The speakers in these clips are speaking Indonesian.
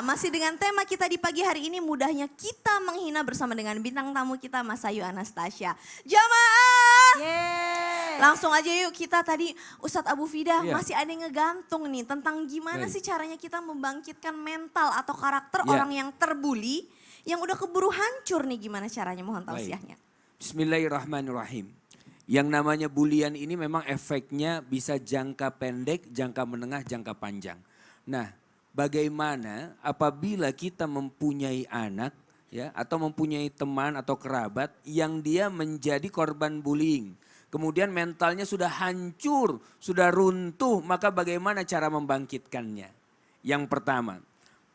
masih dengan tema kita di pagi hari ini, mudahnya kita menghina, bersama dengan bintang tamu kita Mas Ayu Anastasia. Jamaah! Yeay. Langsung aja yuk, kita tadi Ustadz Abu Fida masih ada yang ngegantung nih tentang gimana sih caranya kita membangkitkan mental atau karakter orang yang terbuli, yang udah keburu hancur nih, gimana caranya, mohon tausiahnya. Bismillahirrahmanirrahim. Yang namanya bulian ini memang efeknya bisa jangka pendek, jangka menengah, jangka panjang. Nah, bagaimana apabila kita mempunyai anak ya atau mempunyai teman atau kerabat yang dia menjadi korban bullying. Kemudian mentalnya sudah hancur, sudah runtuh, maka bagaimana cara membangkitkannya? Yang pertama,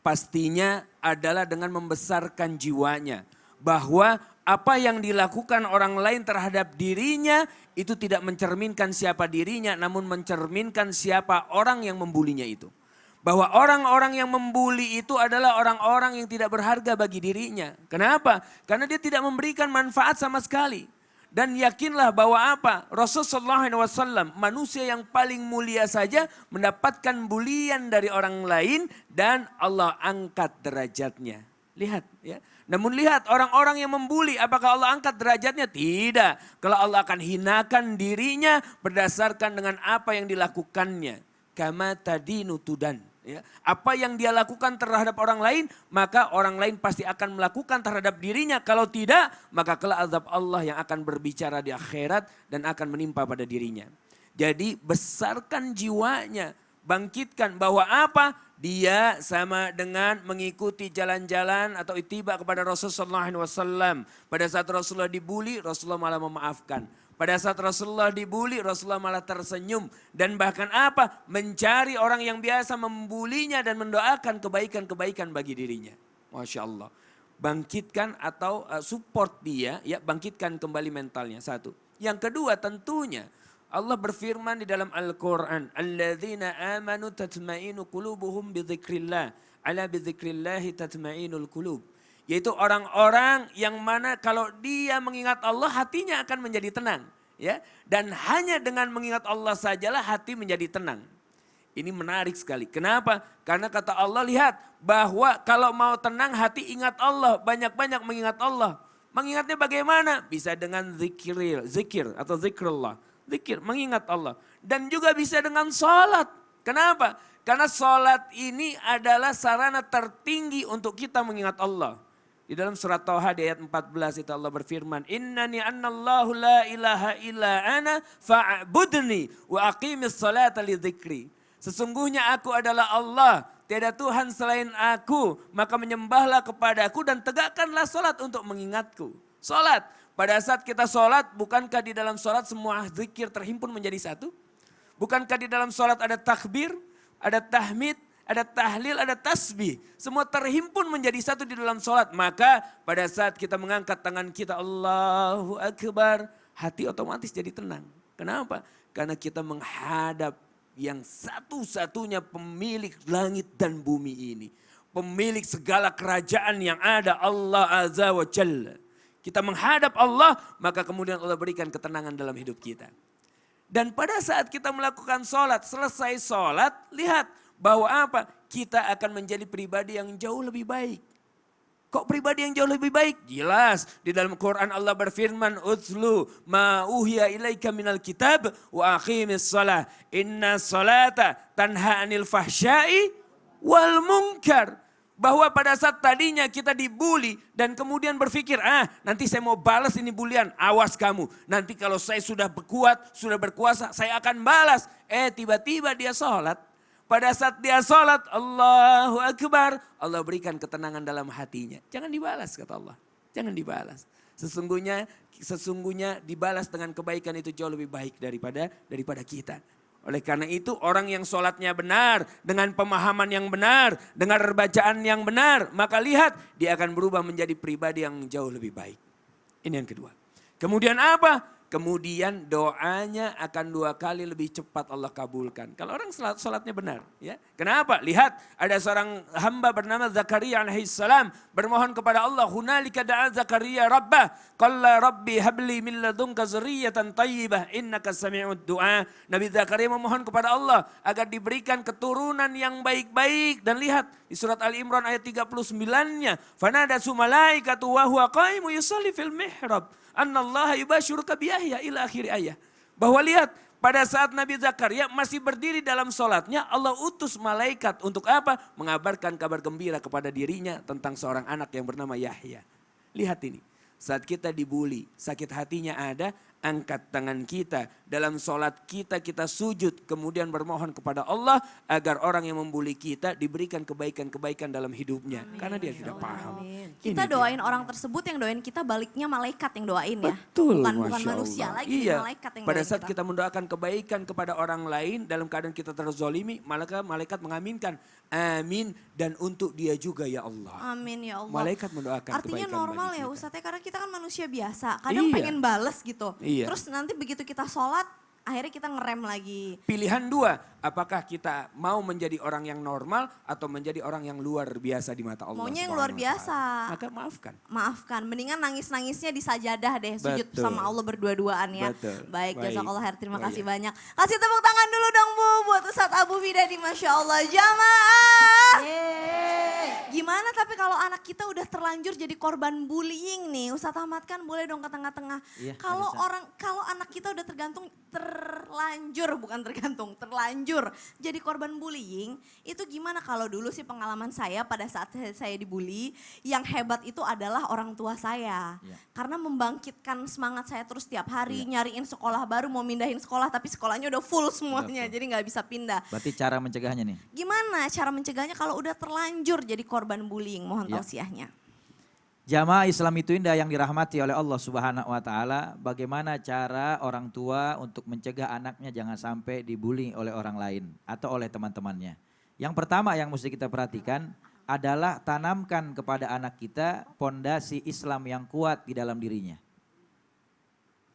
pastinya adalah dengan membesarkan jiwanya. Bahwa apa yang dilakukan orang lain terhadap dirinya itu tidak mencerminkan siapa dirinya, namun mencerminkan siapa orang yang membulinya itu. Bahwa orang-orang yang membuli itu adalah orang-orang yang tidak berharga bagi dirinya. Kenapa? Karena dia tidak memberikan manfaat sama sekali. Dan yakinlah bahwa apa? Rasulullah SAW, manusia yang paling mulia saja mendapatkan bulian dari orang lain dan Allah angkat derajatnya. Lihat ya. Namun lihat orang-orang yang membuli, apakah Allah angkat derajatnya? Tidak. Kalau Allah akan hinakan dirinya berdasarkan dengan apa yang dilakukannya. Kama tadi nutudan. Ya, apa yang dia lakukan terhadap orang lain, maka orang lain pasti akan melakukan terhadap dirinya. Kalau tidak, maka kelak azab Allah yang akan berbicara di akhirat dan akan menimpa pada dirinya. Jadi besarkan jiwanya, bangkitkan bahwa apa? Dia sama dengan mengikuti jalan-jalan atau ittiba kepada Rasulullah SAW. Pada saat Rasulullah dibuli, Rasulullah malah memaafkan. Pada saat Rasulullah dibuli, Rasulullah malah tersenyum. Dan bahkan apa? Mencari orang yang biasa membulinya dan mendoakan kebaikan-kebaikan bagi dirinya. Masya Allah. Bangkitkan atau support dia, ya bangkitkan kembali mentalnya. Satu. Yang kedua tentunya Allah berfirman di dalam Al-Quran. Alladzina amanu tatma'inu qulubuhum bidzikrillah. Ala bidzikrillahi tatma'inul qulub. Yaitu orang-orang yang mana kalau dia mengingat Allah hatinya akan menjadi tenang. Ya. Dan hanya dengan mengingat Allah sajalah hati menjadi tenang. Ini menarik sekali. Kenapa? Karena kata Allah, lihat bahwa kalau mau tenang hati ingat Allah. Banyak-banyak mengingat Allah. Mengingatnya bagaimana? Bisa dengan zikir atau zikrullah. Zikir, mengingat Allah. Dan juga bisa dengan sholat. Kenapa? Karena sholat ini adalah sarana tertinggi untuk kita mengingat Allah. Di dalam surat Thaha di ayat 14 itu Allah berfirman, Innani annallahu la ilaha illa ana fa'budni wa aqimis salata li dzikri. Sesungguhnya aku adalah Allah, tiada Tuhan selain aku, maka menyembahlah kepadaku dan tegakkanlah salat untuk mengingatku. Salat, pada saat kita salat, bukankah di dalam salat semua zikir terhimpun menjadi satu? Bukankah di dalam salat ada takbir, ada tahmid, ada tahlil, ada tasbih. Semua terhimpun menjadi satu di dalam sholat. Maka pada saat kita mengangkat tangan kita Allahu Akbar. Hati otomatis jadi tenang. Kenapa? Karena kita menghadap yang satu-satunya pemilik langit dan bumi ini. Pemilik segala kerajaan yang ada, Allah Azza wa Jalla. Kita menghadap Allah, maka kemudian Allah berikan ketenangan dalam hidup kita. Dan pada saat kita melakukan sholat, selesai sholat, lihat. Bahwa apa? Kita akan menjadi pribadi yang jauh lebih baik. Kok pribadi yang jauh lebih baik? Jelas. Di dalam Quran Allah berfirman, Utslu ma uhiya ilaika minal kitab wa aqimis shalah. Inna salata tanha anil fahsyai wal munkar. Bahwa pada saat tadinya kita dibuli dan kemudian berpikir, nanti saya mau balas ini bulian, awas kamu. Nanti kalau saya sudah berkuat, sudah berkuasa, saya akan balas. Tiba-tiba dia sholat. Pada saat dia sholat, Allahu Akbar, Allah berikan ketenangan dalam hatinya. Jangan dibalas kata Allah, jangan dibalas. Sesungguhnya dibalas dengan kebaikan itu jauh lebih baik daripada kita. Oleh karena itu orang yang sholatnya benar, dengan pemahaman yang benar, dengan bacaan yang benar, maka lihat dia akan berubah menjadi pribadi yang jauh lebih baik. Ini yang kedua. Kemudian apa? kemudian doanya akan 2 kali lebih cepat Allah kabulkan. Kalau orang sholatnya benar. Ya. Kenapa? Lihat ada seorang hamba bernama Zakaria alaihissalam bermohon kepada Allah. Hunalika da'a Zakaria rabbah. Qalla rabbi habli min ladunka zurriyatan tayyibah innaka sami'ud du'a. Nabi Zakaria memohon kepada Allah agar diberikan keturunan yang baik-baik. Dan lihat di surat Al-Imran ayat 39-nya. Fanada sumalaikatu wa huwa qaimu yusalli fil mihrab. Annallaha yubashiruka biyahya ila akhir ayat. Bahwa lihat pada saat Nabi Zakaria masih berdiri dalam sholatnya, Allah utus malaikat untuk apa? Mengabarkan kabar gembira kepada dirinya tentang seorang anak yang bernama Yahya. Lihat ini, saat kita dibuli, sakit hatinya ada, angkat tangan kita. Dalam sholat kita sujud, kemudian bermohon kepada Allah agar orang yang membuli kita diberikan kebaikan-kebaikan dalam hidupnya. Amin. Karena dia tidak paham. Kita doain orang tersebut, yang doain kita baliknya malaikat yang doain ya. Betul, bukan Masya manusia Allah. lagi, Iya. malaikat yang Pada doain saat kita mendoakan kebaikan kepada orang lain dalam keadaan kita terzolimi, malaikat mengaminkan. Amin, dan untuk dia juga ya Allah. Amin ya Allah. Malaikat mendoakan Artinya kebaikan normal bagi ya kita. Ustaz ya, karena kita kan manusia biasa. Kadang Iya. pengen bales gitu. Iya. Terus nanti begitu kita sholat, akhirnya kita ngerem lagi. Pilihan 2, apakah kita mau menjadi orang yang normal atau menjadi orang yang luar biasa di mata Allah. Maunya yang luar Subhanahu wa biasa. Ta'ala. Maka maafkan. Maafkan, mendingan nangis-nangisnya di sajadah deh, sujud Betul. sama Allah berdua-duaan ya. Betul. Baik, Baik. jazakallah khair, terima Oh, kasih iya. banyak. Kasih tepuk tangan dulu dong Bu buat Ustadz Abu Fida di Masya Allah jamaah. Gimana tapi kalau anak kita udah terlanjur jadi korban bullying nih, Ustadz Ahmad kan boleh dong ke tengah-tengah. Iya, Kalau bisa. kalau anak kita udah terlanjur jadi korban bullying, itu gimana? Kalau dulu sih pengalaman saya pada saat saya dibully, yang hebat itu adalah orang tua saya. Iya. Karena membangkitkan semangat saya terus tiap hari, Iya. nyariin sekolah baru, mau mindahin sekolah tapi sekolahnya udah full semuanya, Udah full. jadi nggak bisa pindah. Berarti cara mencegahnya nih. Gimana cara mencegahnya kalau udah terlanjur jadi korban bullying? Mohon Ya. tausiahnya. Jamaah Islam itu indah yang dirahmati oleh Allah Subhanahu wa taala. Bagaimana cara orang tua untuk mencegah anaknya jangan sampai dibully oleh orang lain atau oleh teman-temannya. Yang pertama yang mesti kita perhatikan adalah tanamkan kepada anak kita pondasi Islam yang kuat di dalam dirinya.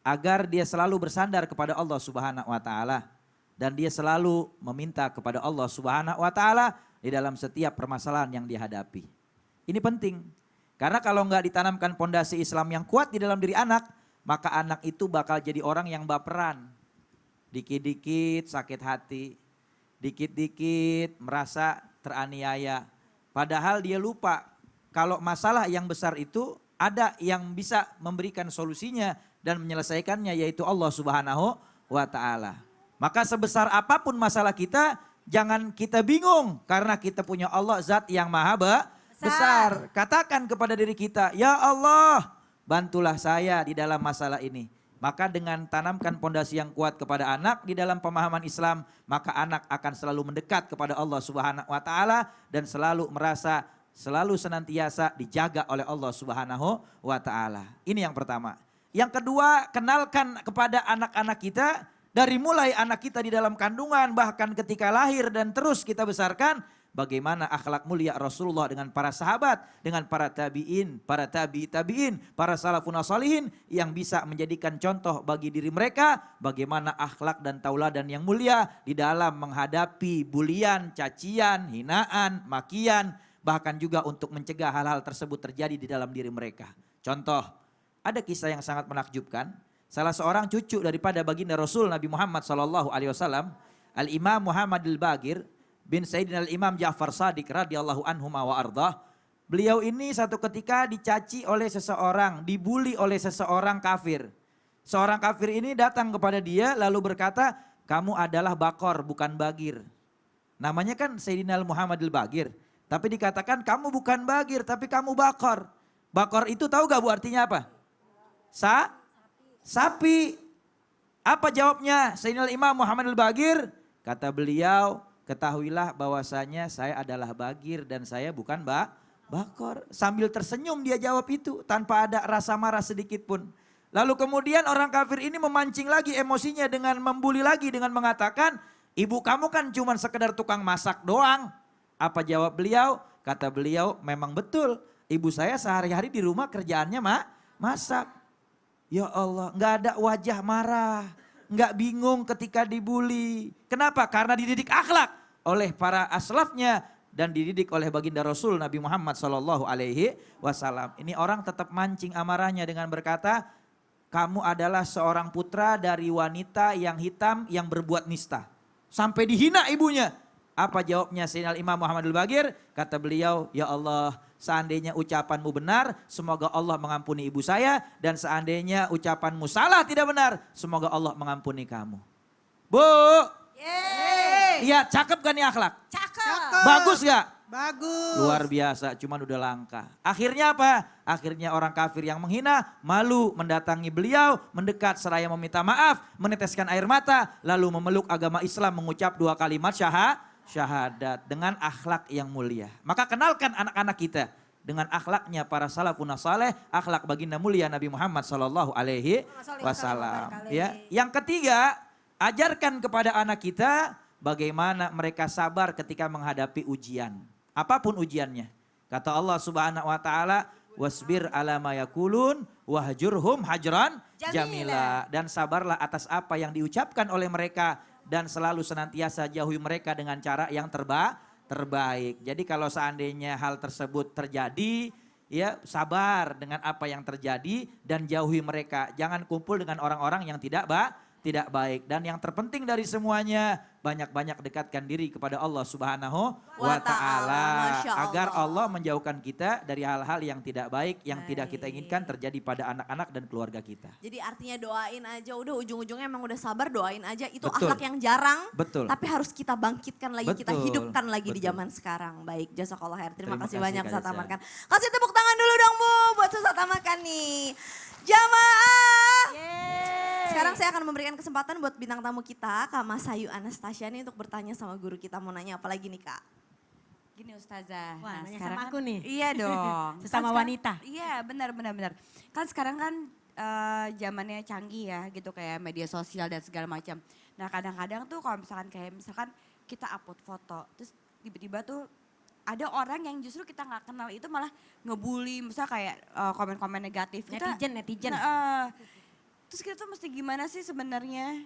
Agar dia selalu bersandar kepada Allah Subhanahu wa taala dan dia selalu meminta kepada Allah Subhanahu wa taala di dalam setiap permasalahan yang dihadapi. Ini penting. Karena kalau nggak ditanamkan pondasi Islam yang kuat di dalam diri anak, maka anak itu bakal jadi orang yang baperan. Dikit-dikit sakit hati, dikit-dikit merasa teraniaya. Padahal dia lupa kalau masalah yang besar itu ada yang bisa memberikan solusinya dan menyelesaikannya, yaitu Allah Subhanahu wa taala. Maka sebesar apapun masalah kita, jangan kita bingung karena kita punya Allah zat yang maha besar. Katakan kepada diri kita, ya Allah bantulah saya di dalam masalah ini. Maka dengan tanamkan pondasi yang kuat kepada anak di dalam pemahaman Islam, maka anak akan selalu mendekat kepada Allah Subhanahu wa taala dan selalu merasa selalu senantiasa dijaga oleh Allah Subhanahu wa taala. Ini yang pertama. Yang kedua, kenalkan kepada anak-anak kita dari mulai anak kita di dalam kandungan, bahkan ketika lahir dan terus kita besarkan, bagaimana akhlak mulia Rasulullah dengan para sahabat, dengan para tabi'in, para tabi'in, para salafun shalihin yang bisa menjadikan contoh bagi diri mereka bagaimana akhlak dan tauladan yang mulia di dalam menghadapi bulian, cacian, hinaan, makian, bahkan juga untuk mencegah hal-hal tersebut terjadi di dalam diri mereka. Contoh, ada kisah yang sangat menakjubkan. Salah seorang cucu daripada baginda Rasul Nabi Muhammad SAW, Al-Imam Muhammad Al-Bagir bin Sayyidina Al-Imam Ja'far Shadiq radhiyallahu anhu wa ardah. Beliau ini satu ketika dicaci oleh seseorang, dibully oleh seseorang kafir. Seorang kafir ini datang kepada dia lalu berkata, kamu adalah bakor bukan bagir. Namanya kan Sayyidina Muhammad Al-Bagir. Tapi dikatakan kamu bukan bagir tapi kamu bakor. Bakor itu tahu gak bu artinya apa? Sapi. Apa jawabnya Sayyidina Imam Muhammad Al-Bagir? Kata beliau, ketahuilah bahwasanya saya adalah bagir dan saya bukan bakor. Sambil tersenyum dia jawab itu tanpa ada rasa marah sedikit pun. Lalu kemudian orang kafir ini memancing lagi emosinya dengan membuli lagi dengan mengatakan, ibu kamu kan cuma sekedar tukang masak doang. Apa jawab beliau? Kata beliau, memang betul. Ibu saya sehari-hari di rumah kerjaannya masak. Ya Allah, nggak ada wajah marah, nggak bingung ketika dibully. Kenapa? Karena dididik akhlak oleh para aslafnya dan dididik oleh baginda Rasul Nabi Muhammad SAW. Ini orang tetap mancing amarahnya dengan berkata, kamu adalah seorang putra dari wanita yang hitam yang berbuat nista. Sampai dihina ibunya. Apa jawabnya Sayyidina Imam Muhammadul Baqir? Kata beliau, ya Allah, seandainya ucapanmu benar, semoga Allah mengampuni ibu saya. Dan seandainya ucapanmu salah tidak benar, semoga Allah mengampuni kamu. Bu, iya cakep kan nih akhlak? Cakep. Bagus gak? Bagus. Luar biasa, cuman udah langka. Akhirnya apa? Akhirnya orang kafir yang menghina, malu mendatangi beliau, mendekat seraya meminta maaf, meneteskan air mata, lalu memeluk agama Islam, mengucap 2 kalimat syahadat dengan akhlak yang mulia. Maka kenalkan anak-anak kita dengan akhlaknya para salafun saleh, akhlak baginda mulia Nabi Muhammad SAW. Ya. Yang ketiga, ajarkan kepada anak kita bagaimana mereka sabar ketika menghadapi ujian. Apapun ujiannya. Kata Allah Subhanahu wa taala, wasbir ala ma yakulun wahjurhum hajran jamila. Dan sabarlah atas apa yang diucapkan oleh mereka dan selalu senantiasa jauhi mereka dengan cara yang terbaik. Jadi kalau seandainya hal tersebut terjadi, ya sabar dengan apa yang terjadi dan jauhi mereka. Jangan kumpul dengan orang-orang yang tidak baik. Dan yang terpenting dari semuanya, banyak-banyak dekatkan diri kepada Allah Subhanahu wa Ta'ala. Agar Allah menjauhkan kita dari hal-hal yang tidak baik, yang tidak kita inginkan terjadi pada anak-anak dan keluarga kita. Jadi artinya doain aja, udah ujung-ujungnya emang udah sabar, doain aja. Itu Betul. akhlak yang jarang, Betul. tapi harus kita bangkitkan lagi, kita Betul. hidupkan lagi di Betul. zaman sekarang. Baik, jazakallah khair. Terima Terima kasih kasih, banyak Kak Ustaz Ica. Amarkan. Kasih tepuk tangan dulu dong Bu buat Ustaz Amarkan nih. Jamaah. Sekarang saya akan memberikan kesempatan buat bintang tamu kita, Kak Masayu Anastasia nih untuk bertanya sama guru kita. Mau nanya apa lagi nih Kak? Gini Ustazah. Wah, nanya sekarang sama kan- aku nih. Iya dong. Sesama Kan wanita. Iya benar. Kan sekarang kan zamannya canggih ya gitu kayak media sosial dan segala macam. Nah kadang-kadang tuh kalau misalkan kita upload foto terus tiba-tiba tuh ada orang yang justru kita nggak kenal itu malah ngebully, misalnya kayak komen-komen negatif. Netizen. Terus kita tuh mesti gimana sih sebenarnya?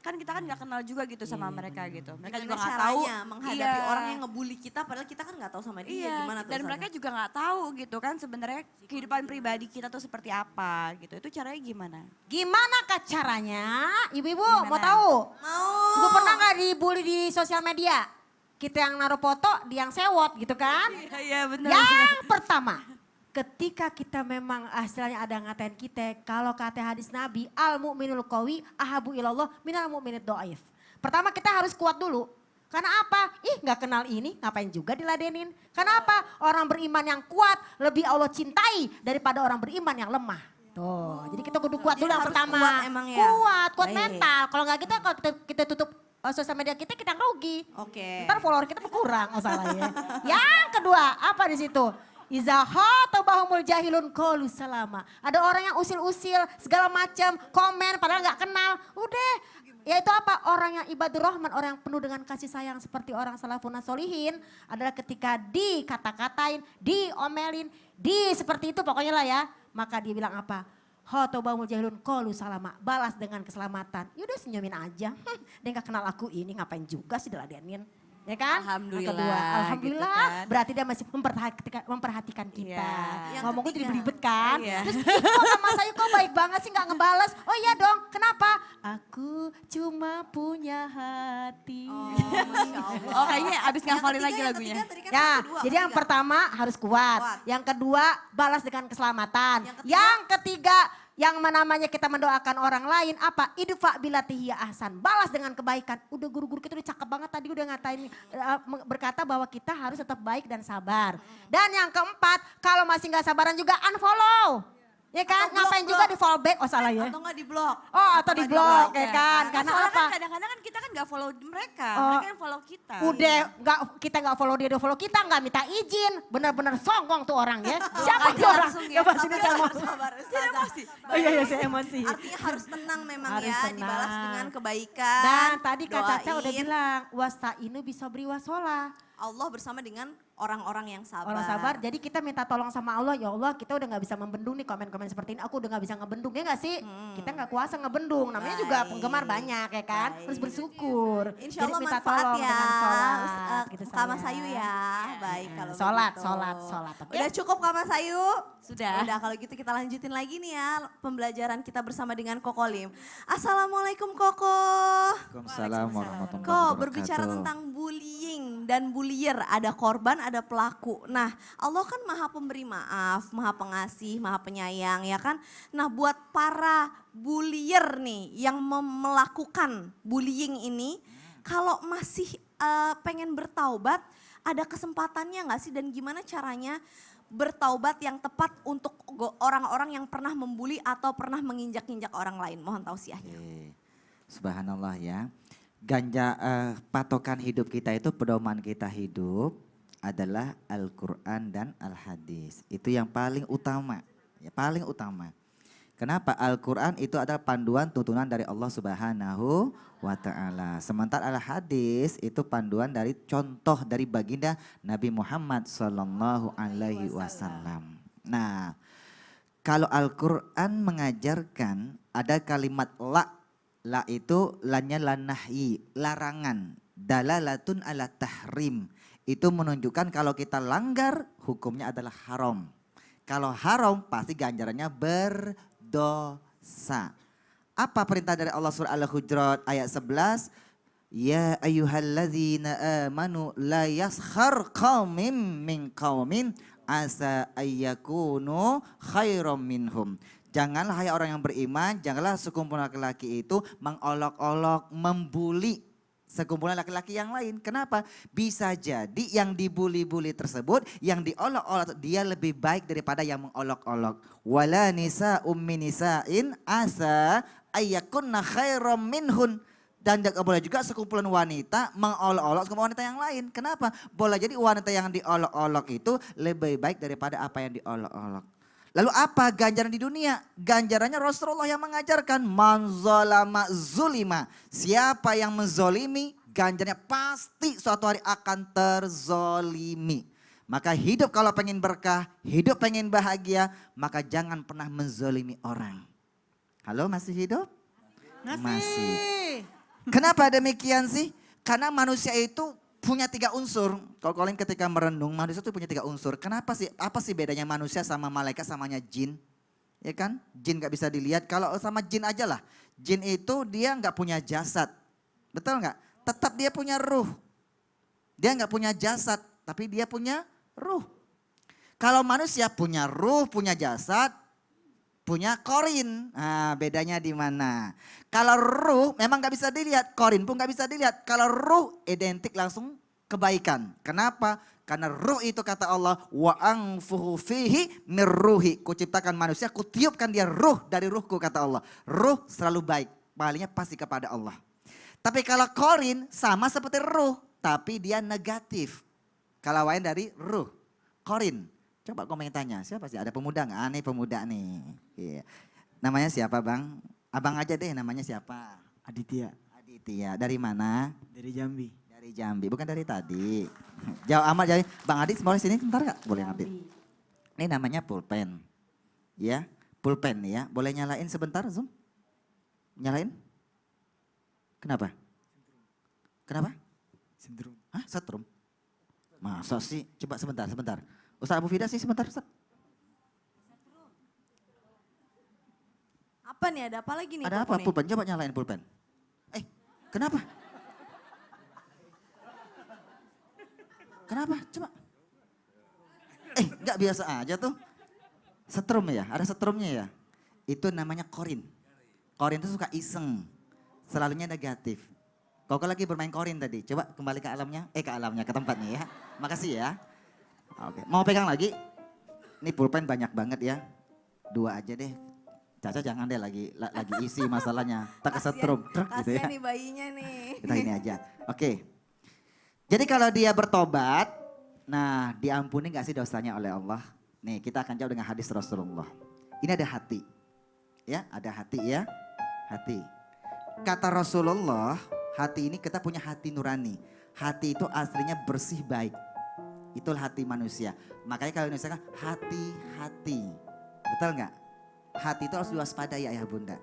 Kan kita kan nggak kenal juga gitu sama mereka gitu. Mereka juga nggak tahu caranya menghadapi Iya. orang yang ngebully kita padahal kita kan nggak tahu sama dia Iya, gimana tuh dan Ustazah? mereka juga nggak tahu gitu kan sebenarnya kehidupan pribadi kita tuh seperti apa gitu. Itu caranya gimana? Gimana Kak caranya? Ibu-ibu Gimana? mau tahu? Mau. Ibu pernah nggak dibully di sosial media? Kita yang naruh foto, dia yang sewot gitu kan? Iya benar. Yang pertama, ketika kita memang istilahnya ada ngatain kita, kalau kata hadis Nabi, al mu'minul qawi ahabu ilallah minal mu'minid do'if. Pertama kita harus kuat dulu. Karena apa? Nggak kenal ini, ngapain juga diladenin. Karena apa? Orang beriman yang kuat lebih Allah cintai daripada orang beriman yang lemah. Tuh, jadi kita kudu kuat Jadi dulu yang harus pertama. kuat emang ya? Kuat Baik. mental. Kalau nggak gitu, kalau kita tutup sosial media kita rugi. Oke. Ntar follower kita berkurang masalahnya. Yang kedua, apa di situ? Iza khatabahumul jahilun qalu salama. Ada orang yang usil-usil segala macam, komen padahal nggak kenal. Udah, yaitu apa? Orang yang ibadur rahman, orang yang penuh dengan kasih sayang seperti orang salafun solihin adalah ketika dikata-katain, diomelin, seperti itu pokoknya lah ya. Maka dia bilang apa? Khatabahumul jahilun qalu salama. Balas dengan keselamatan. Yaudah senyumin aja. Dia nggak kenal aku ini, ngapain juga sih diladenin. Ya kan? Alhamdulillah, Yang kedua, alhamdulillah gitu kan. berarti dia masih memperhatikan kita. Iya. Yang Ngomongnya jadi ketiga. belibet kan. Iya. Terus kok Kak Mas Ayu kok baik banget sih gak ngebales. Oh iya dong, kenapa? Aku cuma punya hati. Oh, Masya Allah. Oh kayaknya abis Yang ngafalin ketiga, lagi yang lagunya. ketiga tadi kan Ya, yang kedua, jadi yang ketiga. pertama harus kuat. Kuat. Yang kedua balas dengan keselamatan. Yang ketiga? Yang ketiga yang namanya kita mendoakan orang lain apa? Idfa bilatihi ahsan. Balas dengan kebaikan. Udah guru-guru kita udah cakep banget tadi udah ngatain berkata bahwa kita harus tetap baik dan sabar. Dan yang keempat, kalau masih nggak sabaran juga unfollow. Ya kan? Atau Ngapain blok, juga blok. di follow back? Oh salah ya. Atau nggak di blok? Oh atau di blog ya kan? Karena Karena soalnya apa? kan kadang-kadang kan kita kan nggak follow mereka, Oh. mereka yang follow kita. Udah kita nggak follow dia follow kita nggak minta izin, benar-benar songong tuh orang ya. Siapa aja tuh orang? langsung ya. Coba sini saya mau. Sabar, Ustazah. Oh iya saya emosi. Artinya harus tenang memang Harus ya, tenang. dibalas dengan kebaikan. Dan tadi Kak Caca udah doain. bilang wasta'inu bisa beri wasola. Allah bersama dengan orang-orang yang sabar. Orang sabar, jadi kita minta tolong sama Allah, ya Allah kita udah gak bisa membendung nih komen-komen seperti ini, aku udah gak bisa ngebendung, ya gak sih? Kita gak kuasa ngebendung, namanya juga Baik. penggemar banyak ya kan, Baik. terus bersyukur. Insya Allah Jadi minta manfaat tolong ya, dengan sholat. Gitu, Kak Mas sayang. Ayu ya. Baik kalau Sholat, begitu. sholat, oke? Udah cukup Kak Mas Ayu? Sudah. Udah kalau gitu kita lanjutin lagi nih ya pembelajaran kita bersama dengan Koko Lim. Assalamualaikum Koko. Waalaikumsalam warahmatullahi Kok wabarakatuh. berbicara tentang bullying dan bullier, ada korban, ada pelaku. Nah, Allah kan Maha Pemberi maaf, Maha Pengasih, Maha Penyayang ya kan. Nah, buat para bullier nih yang melakukan bullying ini, kalau masih pengen bertaubat, ada kesempatannya nggak sih dan gimana caranya bertaubat yang tepat untuk orang-orang yang pernah membuli atau pernah menginjak-injak orang lain? Mohon tausiahnya. Oke. Subhanallah ya. Patokan hidup kita itu, pedoman kita hidup adalah Al-Quran dan Al-Hadis. Itu yang paling utama, ya paling utama. Kenapa? Al-Quran itu adalah panduan tuntunan dari Allah Subhanahu wa Ta'ala. Sementara Al-Hadis itu panduan dari contoh dari baginda Nabi Muhammad Sallallahu Alaihi Wasallam. Nah, kalau Al-Quran mengajarkan ada kalimat la itu lanya lanahyi, larangan, dalalatun ala tahrim. Itu menunjukkan kalau kita langgar hukumnya adalah haram. Kalau haram pasti ganjarannya berdosa. Apa perintah dari Allah surah Al-Hujurat ayat 11? Ya ayyuhalladzina amanu la yaskhar qaumin min qaumin asa ayyakunu khairam minhum. Janganlah hai orang yang beriman, janganlah sekumpulan laki-laki itu mengolok-olok, membuli sekumpulan laki-laki yang lain. Kenapa? Bisa jadi yang dibuli-buli tersebut, yang diolok-olok dia lebih baik daripada yang mengolok-olok. Wala nisa'um min nisa'in asa ayyakunna khairam minhun. Dan boleh juga sekumpulan wanita mengolok-olok sekumpulan wanita yang lain. Kenapa? Boleh jadi wanita yang diolok-olok itu lebih baik daripada apa yang diolok-olok. Lalu apa ganjaran di dunia? Ganjarannya Rasulullah yang mengajarkan man zalama zulima. Siapa yang menzolimi, ganjarannya pasti suatu hari akan terzolimi. Maka hidup kalau pengen berkah, hidup pengen bahagia, maka jangan pernah menzolimi orang. Halo, masih hidup? Masih. Kenapa demikian sih? Karena manusia itu punya 3 unsur. Kalau kalian ketika merenung, manusia itu punya 3 unsur. Kenapa sih? Apa sih bedanya manusia sama malaikat samanya jin? Ya kan? Jin gak bisa dilihat. Kalau sama jin aja lah. Jin itu dia gak punya jasad. Betul gak? Tetap dia punya ruh. Dia gak punya jasad, tapi dia punya ruh. Kalau manusia punya ruh, punya jasad, punya korin. Nah, bedanya di mana? Kalau ruh memang gak bisa dilihat, korin pun gak bisa dilihat. Kalau ruh identik langsung kebaikan. Kenapa? Karena ruh itu kata Allah, wa anfuhu fihi mirruhi. Kuciptakan manusia, kutiupkan dia ruh dari ruhku kata Allah. Ruh selalu baik, palingnya pasti kepada Allah. Tapi kalau korin sama seperti ruh, tapi dia negatif. Kalau lain dari ruh, korin. Coba komen tanya, siapa sih? Ada pemuda nggak? Aneh pemuda nih. Iya. Namanya siapa bang? Abang aja deh, namanya siapa? Aditya Aditya. Dari mana? dari Jambi. Dari Jambi, bukan dari tadi. Jauh amat jadi. Bang Adit boleh sini sebentar gak? Boleh Adit. Ini namanya pulpen. Ya, pulpen ya. Boleh nyalain sebentar Zoom? Nyalain? Kenapa? Kenapa? Sindrom. Hah, setrum? Masa sih? Coba sebentar. Ustaz Abu Fida sih sebentar Ustaz. Apa nih, ada apa lagi nih? Ada Koko apa nih? pulpen? Coba nyalain pulpen. Kenapa? Kenapa? Coba. Nggak biasa aja tuh. Setrum ya, ada setrumnya ya. Itu namanya korin. Korin itu suka iseng. Selalunya negatif. Koko lagi bermain korin tadi. Coba kembali ke alamnya. Ke alamnya, ke tempatnya ya. Makasih ya. Oke, mau pegang lagi? Ini pulpen banyak banget ya. 2 aja deh. Caca jangan deh lagi isi masalahnya. Tak kesetrum truk gitu ya. Kasian nih bayinya nih. Kita ini aja. Oke. Jadi kalau dia bertobat, nah diampuni gak sih dosanya oleh Allah? Nih kita akan jawab dengan hadis Rasulullah. Ini ada hati. Ya, ada hati ya. Hati. Kata Rasulullah, Hati ini kita punya hati nurani. Hati itu aslinya bersih baik. Itulah hati manusia. Makanya kalau Indonesia kan hati-hati. Betul nggak? Hati itu harus diwaspadai ayah bunda.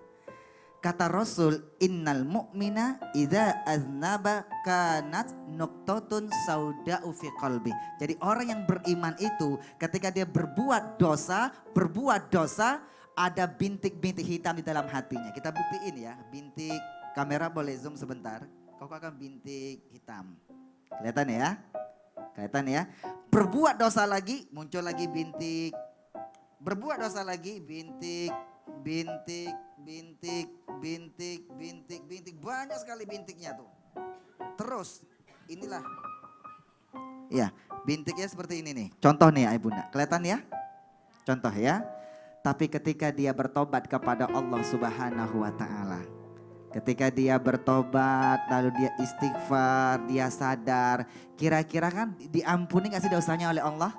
Kata Rasul, innal mu'mina idza aznaba kanat nuqtatun sauda'u fi qalbi. Jadi orang yang beriman itu ketika dia berbuat dosa, ada bintik-bintik hitam di dalam hatinya. Kita buktiin ya, bintik, kamera boleh zoom sebentar. Kau akan bintik hitam. Kelihatan ya? Kelihatan ya? Berbuat dosa lagi, muncul lagi bintik. Berbuat dosa lagi, bintik. Banyak sekali bintiknya tuh. Terus, inilah. Ya, bintiknya seperti ini nih. Contoh nih ya bunda, kelihatan ya? Contoh ya. Tapi ketika dia bertobat kepada Allah Subhanahu wa Ta'ala, ketika dia bertobat, lalu dia istighfar, dia sadar, kira-kira kan diampuni gak sih dosanya oleh Allah?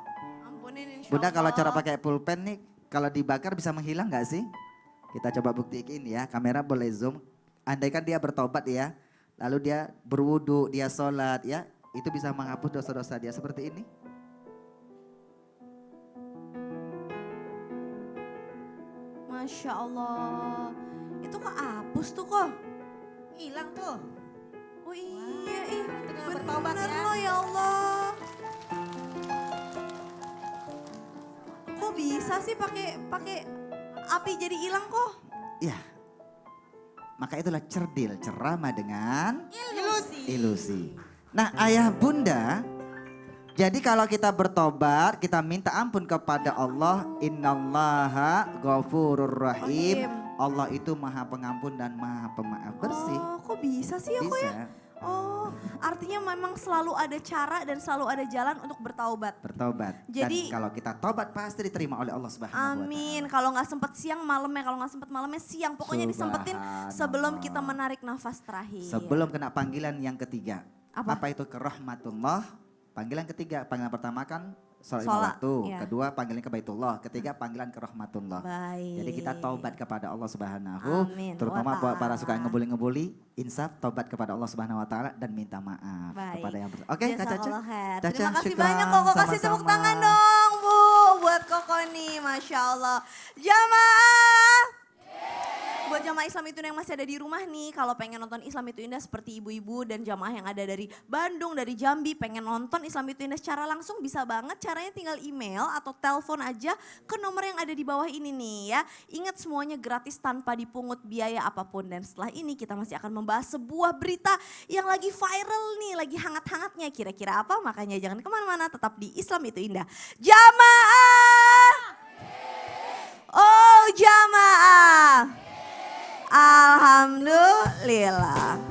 Ampunin insya Bunda kalau Allah. cara pakai pulpen nih, kalau dibakar bisa menghilang gak sih? Kita coba buktiin ya, kamera boleh zoom. Andaikan dia bertobat ya, lalu dia berwudu, dia sholat ya, itu bisa menghapus dosa-dosa dia seperti ini. Masya Allah. Itu kehapus tuh kok. Hilang tuh. Oh iya, ih, tinggal bertobat bener ya. loh ya Allah. Kok bisa sih pakai api jadi hilang kok? Ya, maka itulah cerdil, ceramah dengan ilusi. Nah ayah bunda, jadi kalau kita bertobat, kita minta ampun kepada Allah, innallaha ghafurur rahim. Rahim. Allah itu maha pengampun dan maha pemaaf bersih. Oh, kok bisa sih aku ya? Bisa Oh, artinya memang selalu ada cara dan selalu ada jalan untuk bertaubat. bertobat. Jadi- Dan kalau kita tobat pasti diterima oleh Allah Subhanahu wa Ta'ala. Amin. Kalau nggak sempet siang malamnya, kalau nggak sempet malamnya siang. Pokoknya disempetin sebelum kita menarik nafas terakhir. Sebelum kena panggilan yang ketiga. Apa? Apa itu kerahmatullah? Panggilan ketiga, panggilan pertama kan sholat lima Sholat, waktu. iya. Kedua panggilan ke Baitullah. Ketiga panggilan ke rahmatullah. Baik. Jadi kita taubat kepada Allah Subhanahu. Amin. Terutama Wa buat para ta'ala. suka ngebuli-ngebuli. Insaf taubat kepada Allah Subhanahu wa Ta'ala dan minta maaf Baik. kepada yang Oke Kak Caca. Jazakallah khair. Caca, Terima kasih syukran. banyak Koko, kasih tepuk Sama-sama. tangan dong Bu buat Koko nih, Masya Allah. Jamaah. Buat jamaah Islam itu yang masih ada di rumah nih, kalau pengen nonton Islam itu Indah seperti ibu-ibu dan jamaah yang ada dari Bandung, dari Jambi, pengen nonton Islam itu Indah secara langsung bisa banget, caranya tinggal email atau telepon aja ke nomor yang ada di bawah ini nih ya. Ingat semuanya gratis tanpa dipungut biaya apapun, dan setelah ini kita masih akan membahas sebuah berita yang lagi viral nih, lagi hangat-hangatnya, kira-kira apa? Makanya jangan kemana-mana, tetap di Islam itu Indah. Jamaah! Oh jamaah! Alhamdulillah.